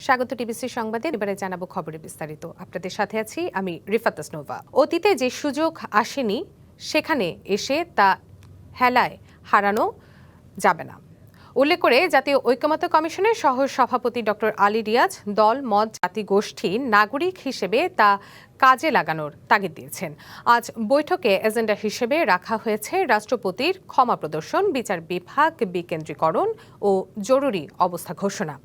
স্বাগত টিবিসি সংবাদে। এবারে জানাবো খবরের বিস্তারিত। আপনাদের সাথে আছি আমি রিফাত আসনোভা। অতীতে যে সুযোগ আসেনি সেখানে এসে তা হেলায় হারানো যাবে না উল্লেখ করে জাতীয় ঐকমত্য কমিশনের সহ সভাপতি ডক্টর আলী রিয়াজ দল মত জাতিগোষ্ঠী নাগরিক হিসেবে তা কাজে লাগানোর তাগিদ দিয়েছেন। আজ বৈঠকে এজেন্ডা হিসেবে রাখা হয়েছে রাষ্ট্রপতির ক্ষমা প্রদর্শন, বিচার বিভাগ বিকেন্দ্রীকরণ ও জরুরি অবস্থা ঘোষণা।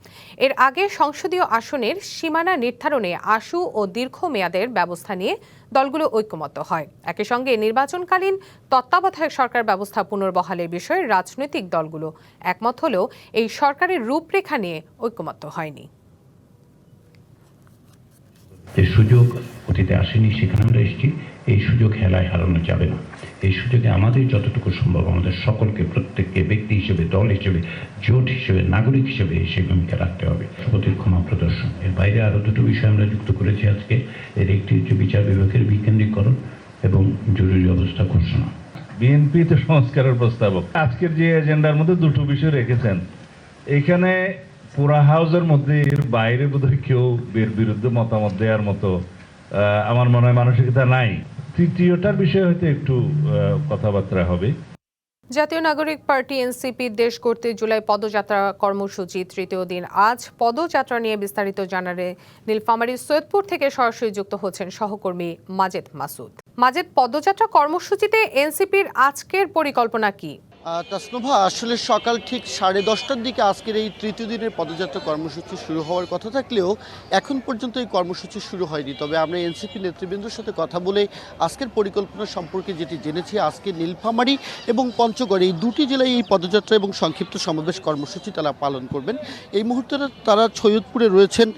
এর আগে সংসদীয় আসনের সীমানা নির্ধারণে আশু ও দীর্ঘমেয়াদের ব্যবস্থা নিয়ে দলগুলো ঐকমত্য হয়। একই সঙ্গে নির্বাচনকালীন তত্ত্বাবধায়ক সরকার ব্যবস্থা পুনর্বহালের বিষয়ে রাজনৈতিক দলগুলো একমত হলেও এই সরকারের রূপরেখা নিয়ে ঐকমত্য হয়নি। যে সুযোগ অতীতে আসেনি সেখানে আমরা এসেছি, এই সুযোগ হেলায় হারানো যাবে না। এই সুযোগে আমাদের যতটুকু সম্ভব আমাদের সকলকে, প্রত্যেককে ব্যক্তি হিসেবে, দল হিসেবে, জোট হিসেবে, নাগরিক হিসেবে সেই ভূমিকা রাখতে হবে। রাষ্ট্রপতির ক্ষমা প্রদর্শন, এর বাইরে আরো দুটো বিষয় আমরা যুক্ত করেছি আজকে। এর একটি হচ্ছে বিচার বিভাগের বিকেন্দ্রীকরণ এবং জরুরি অবস্থা ঘোষণা। বিএনপি তো সংস্কারের প্রস্তাবক, আজকের যে এজেন্ডার মধ্যে দুটো বিষয় রেখেছেন, এখানে পুরা হাউসের মধ্যে এর বাইরে বোধহয় কেউ এর বিরুদ্ধে মতামত দেওয়ার মতো আমার মনে হয় মানসিকতা নাই। তৃতীয়টার বিষয়ে হয়তো একটু কথাবার্তা হবে। জাতীয় নাগরিক পার্টি এনসিপি দেশ করতে জুলাই পদযাত্রা কর্মসূচি তৃতীয় দিন। আজ পদযাত্রা নিয়ে বিস্তারিত জানালে নীলফামারীর সৈয়দপুর থেকে সরাসরি যুক্ত হচ্ছেন সহকর্মী মাজেদ মাসুদ। মাজেদ, পদযাত্রা কর্মসূচিতে এনসিপির আজকের পরিকল্পনা কি? তাসনোভা, আসলে সকাল ঠিক 10:30টার দিকে আজকের এই তৃতীয় দিনের পদযাত্রা কর্মসূচি শুরু হওয়ার কথা থাকলেও এখন পর্যন্ত এই কর্মসূচি শুরু হয়নি। তবে আমরা এনসিপি নেতৃবৃন্দের সাথে কথা বলে আজকের পরিকল্পনা সম্পর্কে যেটি জেনেছি, আজকে নীলফামারী এবং পঞ্চগড়ে এই দুটি জেলায় এই পদযাত্রা এবং সংক্ষিপ্ত সমাবেশ কর্মসূচি তারা পালন করবেন। এই মুহূর্তে তারা সৈয়দপুরে রয়েছেন।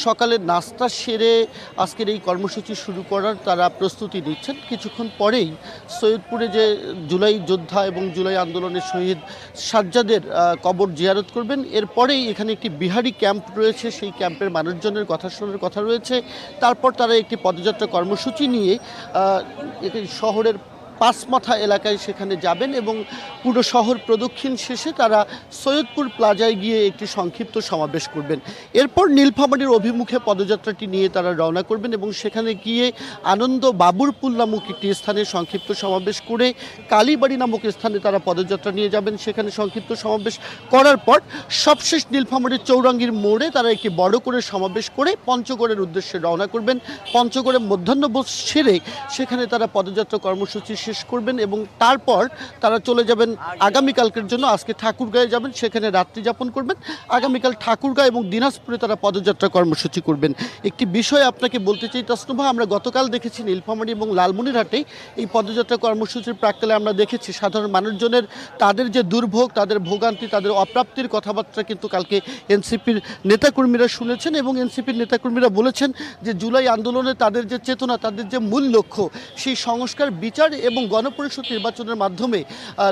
সকালে নাস্তা সেরে আজকের এই কর্মসূচি শুরু করার তারা প্রস্তুতি নিচ্ছেন। কিছুক্ষণ পরেই সৈয়দপুরে যে জুলাই যোদ্ধা এবং জুলাই আন্দোলনের শহীদ সাজ্জাদের কবর জিয়ারত করবেন। এরপরেই এখানে একটি বিহারি ক্যাম্প রয়েছে, সেই ক্যাম্পের মানুষজনের কথা শোনার কথা রয়েছে। তারপর তারা একটি পদযাত্রা কর্মসূচি নিয়ে শহরের পাঁচমাথা এলাকায় সেখানে যাবেন এবং পুরো শহর প্রদক্ষিণ শেষে তারা সৈয়দপুর প্লাজায় গিয়ে একটি সংক্ষিপ্ত সমাবেশ করবেন। এরপর নীলফামারীর অভিমুখে পদযাত্রাটি নিয়ে তারা রওনা করবেন এবং সেখানে গিয়ে আনন্দ বাবুরপুল নামক একটি স্থানে সংক্ষিপ্ত সমাবেশ করে কালীবাড়ি নামক স্থানে তারা পদযাত্রা নিয়ে যাবেন। সেখানে সংক্ষিপ্ত সমাবেশ করার পর সবশেষ নীলফামারীর চৌরাঙ্গীর মোড়ে তারা একটি বড় করে সমাবেশ করে পঞ্চগড়ের উদ্দেশ্যে রওনা করবেন। পঞ্চগড়ে মধ্যাহ্নভোজ সেরে সেখানে তারা পদযাত্রা কর্মসূচি শেষ করবেন এবং তারপর তারা চলে যাবেন আগামীকালকের জন্য। আজকে ঠাকুরগাঁয়ে যাবেন, সেখানে রাত্রি যাপন করবেন। আগামীকাল ঠাকুরগাঁও এবং দিনাজপুরে তারা পদযাত্রা কর্মসূচি করবেন। একটি বিষয় আপনাকে বলতে চাই তাসনোভা, আমরা গতকাল দেখেছি নীলফামারী এবং লালমনিরহাটে এই পদযাত্রা কর্মসূচির প্রাক্কালে আমরা দেখেছি সাধারণ মানুষজনের তাদের যে দুর্ভোগ, তাদের ভোগান্তি, তাদের অপ্রাপ্তির কথাবার্তা কিন্তু কালকে এনসিপির নেতাকর্মীরা শুনেছেন এবং এনসিপির নেতাকর্মীরা বলেছেন যে জুলাই আন্দোলনে তাদের যে চেতনা, তাদের যে মূল লক্ষ্য, সেই সংস্কার, বিচার এবং গণপরিষদ নির্বাচনের মাধ্যমে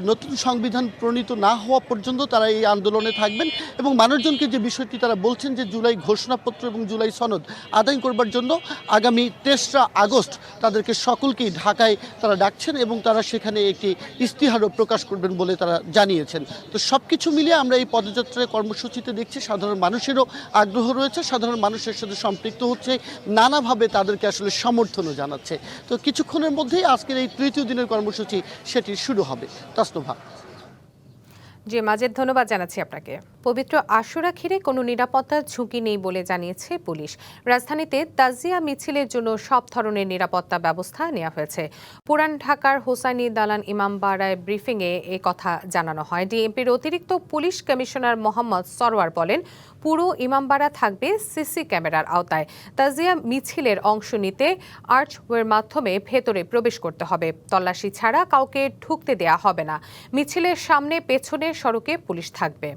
নতুন সংবিধান প্রণীত না হওয়া পর্যন্ত তারা এই আন্দোলনে থাকবেন। এবং মানুষজনকে যে বিষয়টি তারা বলছেন যে জুলাই ঘোষণাপত্র এবং জুলাই সনদ আদায় করবার জন্য আগামী 23 আগস্ট তাদেরকে সকলকেই ঢাকায় তারা ডাকছেন এবং তারা সেখানে একটি ইস্তিহারও প্রকাশ করবেন বলে তারা জানিয়েছেন। তো সব কিছু মিলিয়ে আমরা এই পদযাত্রা কর্মসূচিতে দেখছি সাধারণ মানুষেরও আগ্রহ রয়েছে, সাধারণ মানুষের সাথে সম্পৃক্ত হচ্ছে, নানাভাবে তাদেরকে আসলে সমর্থনও জানাচ্ছে। তো কিছুক্ষণের মধ্যেই আজকের এই তৃতীয় দিনের কর্মসূচি সেটি শুরু হবে। তাসনোভা। জি মাজেদ, ধন্যবাদ জানাচ্ছি আপনাকে। পবিত্র আশুরা ঘিরে কোনো নিরাপত্তার ঝুঁকি নেই বলে জানিয়েছে পুলিশ। রাজধানীতে তাজিয়া মিছিলের জন্য সব ধরনের নিরাপত্তা ব্যবস্থা নেওয়া হয়েছে। পুরান ঢাকার হোসাইনী দালান ইমামবাড়ায় ব্রিফিংয়ে এ কথা জানানো হয়। ডিএমপির অতিরিক্ত পুলিশ কমিশনার মোহাম্মদ সরওয়ার বলেন, পুরো ইমামবাড়া থাকবে সিসি ক্যামেরার আওতায়। তাজিয়া মিছিলের অংশ নিতে আর্চওয়ের মাধ্যমে ভেতরে প্রবেশ করতে হবে। তল্লাশি ছাড়া কাউকে ঢুকতে দেয়া হবে না। মিছিলের সামনে পেছনে সড়কে পুলিশ থাকবে।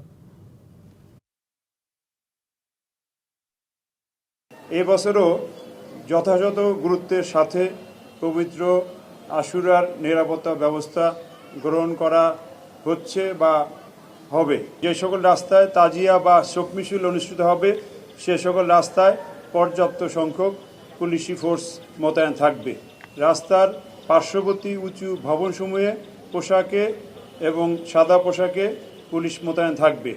এবছরও যথাযথ গুরুত্বের সাথে পবিত্র আশুরার নিরাপত্তা ব্যবস্থা গ্রহণ করা হচ্ছে বা হবে। যে সকল রাস্তায় তাজিয়া বা শোক মিছিল অনুষ্ঠিত হবে সে সকল রাস্তায় পর্যাপ্ত সংখ্যক পুলিশি ফোর্স মোতায়েন থাকবে। রাস্তার পার্শ্ববর্তী উঁচু ভবনসমূহে পোশাকে এবং সাদা পোশাকে পুলিশ মোতায়েন থাকবে।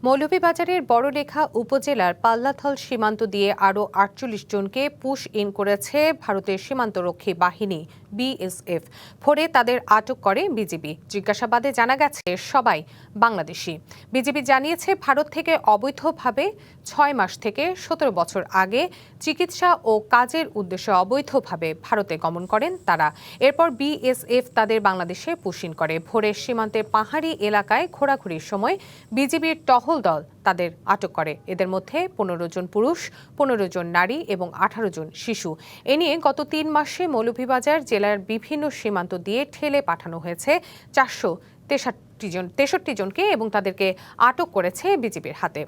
মৌলভীবাজারের বড়লেখা উপজেলার পাল্লাথল সীমান্ত দিয়ে আরও ৪৮ জনকে পুশ ইন করেছে ভারতের সীমান্তরক্ষী বাহিনী বিএসএফ। ভোরে তাদের আটক করে বিজিবি। জিজ্ঞাসাবাদে জানা গেছে সবাই বাংলাদেশি। বিজিবি জানিয়েছে ভারত থেকে অবৈধভাবে ৬ মাস থেকে ১৭ বছর আগে চিকিৎসা ও কাজের উদ্দেশ্যে অবৈধভাবে ভারতে গমন করেন তারা। এরপর বিএসএফ তাদের বাংলাদেশে পুশ ইন করে। ভোরে সীমান্তের পাহাড়ি এলাকায় ঘোরাঘুরির সময় বিজিবির টহল দল তাদের আটক করে। এদের মধ্যে ১৫ জন পুরুষ, ১৫ জন নারী এবং ১৮ জন শিশু। এ নিয়ে গত ৩ মাসে মৌলভীবাজার জেলার বিভিন্ন সীমান্ত দিয়ে ঠেলে পাঠানো হয়েছে ৪৬৩ জনকে এবং তাদেরকে আটক করেছে বিজিবির হাতে।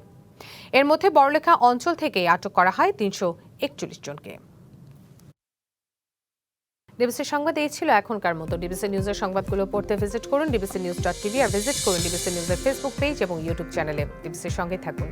এর মধ্যে বড়লেখা অঞ্চল থেকে আটক করা হয় ৩৪১ জনকে। ডিবিসি সংবাদ এই ছিল এখনকার মতো। ডিবিসি নিউজের সংবাদগুলো পড়তে ভিজিট করুন dbcnews.tv আর ভিজিট করুন ডিবিসি নিউজের ফেসবুক পেজ এবং ইউটিউব চ্যানেলে। ডিবিসির সঙ্গে থাকুন।